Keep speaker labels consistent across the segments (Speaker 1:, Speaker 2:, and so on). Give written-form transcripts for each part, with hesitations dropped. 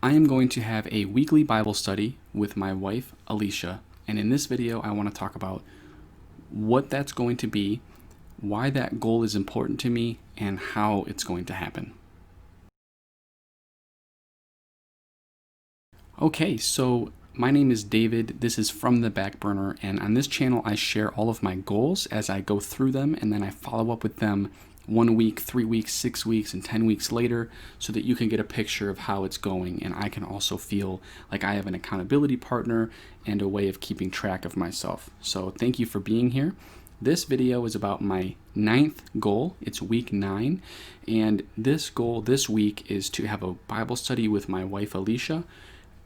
Speaker 1: I am going to have a weekly Bible study with my wife, Alicia, and in this video I want to talk about what that's going to be, why that goal is important to me, and how it's going to happen. Okay, so my name is David, this is From the Back Burner, and on this channel I share all of my goals as I go through them, and then I follow up with them 1 week, 3 weeks, 6 weeks, and 10 weeks later so that you can get a picture of how it's going, and I can also feel like I have an accountability partner and a way of keeping track of myself. So thank you for being here. This video is about my 9th goal. It's week 9, and this goal this week is to have a Bible study with my wife Alicia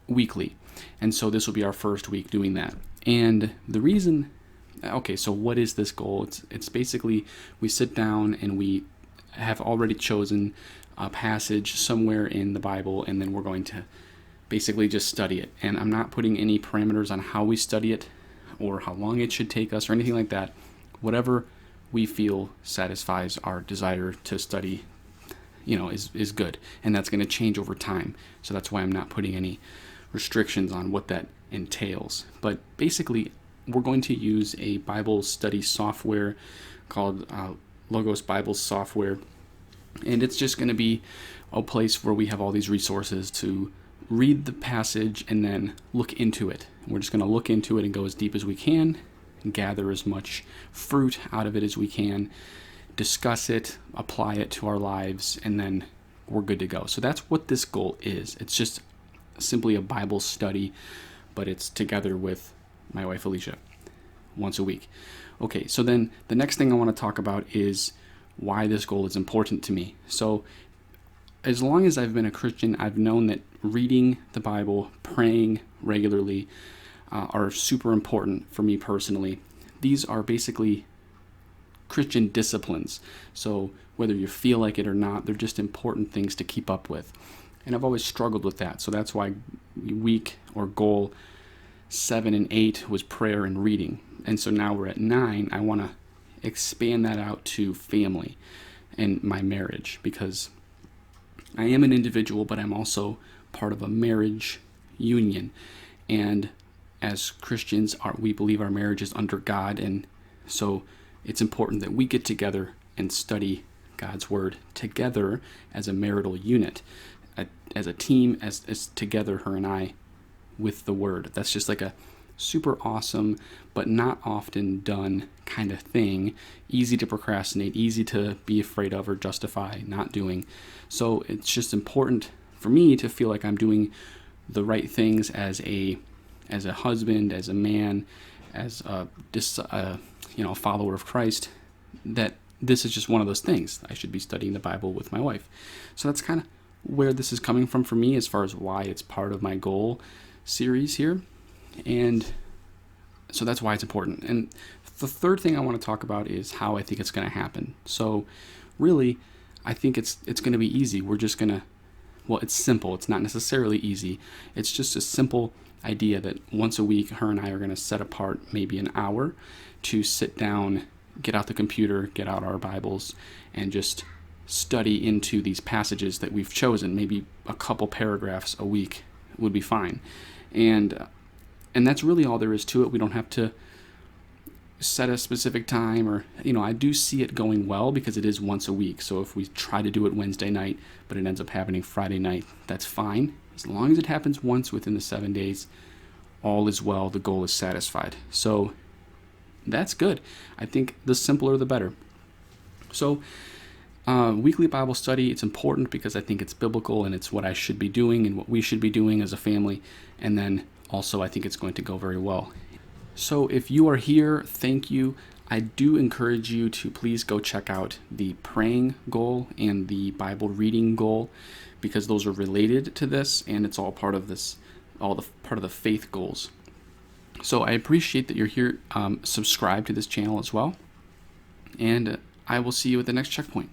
Speaker 1: weekly. And so this will be our first week doing that. And the reason, okay, so what is this goal? It's basically we sit down and we have already chosen a passage somewhere in the Bible, and then we're going to basically just study it. And I'm not putting any parameters on how we study it or how long it should take us or anything like that. Whatever we feel satisfies our desire to study, is good. And that's going to change over time. So that's why I'm not putting any restrictions on what that entails. But basically, we're going to use a Bible study software called Logos Bible Software. And it's just going to be a place where we have all these resources to read the passage and then look into it. We're just going to look into it and go as deep as we can, and gather as much fruit out of it as we can, discuss it, apply it to our lives, and then we're good to go. So that's what this goal is. It's just simply a Bible study, but it's together with my wife Alicia once a week. Okay, so then the next thing I want to talk about is why this goal is important to me. So as long as I've been a Christian, I've known that reading the Bible, praying regularly, are super important for me personally. These are basically Christian disciplines. So whether you feel like it or not, they're just important things to keep up with. And I've always struggled with that. So that's why week or goal 7 and 8 was prayer and reading. And so now we're at 9. I want to expand that out to family and my marriage, because I am an individual, but I'm also part of a marriage union. And as Christians, we believe our marriage is under God, and so it's important that we get together and study God's Word together as a marital unit, as a team, as together, her and I, with the Word. That's just like a super awesome, but not often done kind of thing. Easy to procrastinate, easy to be afraid of or justify not doing. So it's just important for me to feel like I'm doing the right things as a husband, as a man, as a follower of Christ, that this is just one of those things. I should be studying the Bible with my wife. So that's kind of where this is coming from for me as far as why it's part of my goal series here. And so that's why it's important. And the third thing I want to talk about is how I think it's going to happen. So really, I think it's going to be easy. We're just going to, it's simple. It's not necessarily easy. It's just a simple idea that once a week, her and I are going to set apart maybe an hour to sit down, get out the computer, get out our Bibles, and just study into these passages that we've chosen. Maybe a couple paragraphs a week would be fine. And that's really all there is to it. We don't have to set a specific time, or, I do see it going well because it is once a week. So if we try to do it Wednesday night, but it ends up happening Friday night, that's fine. As long as it happens once within the 7 days, all is well. The goal is satisfied. So that's good. I think the simpler the better. So weekly Bible study, it's important because I think it's biblical and it's what I should be doing and what we should be doing as a family. And then also I think it's going to go very well. So if you are here, thank you. I do encourage you to please go check out the praying goal and the Bible reading goal, because those are related to this, and it's all part of this, part of the faith goals. So I appreciate that you're here. Subscribe to this channel as well, and I will see you at the next checkpoint.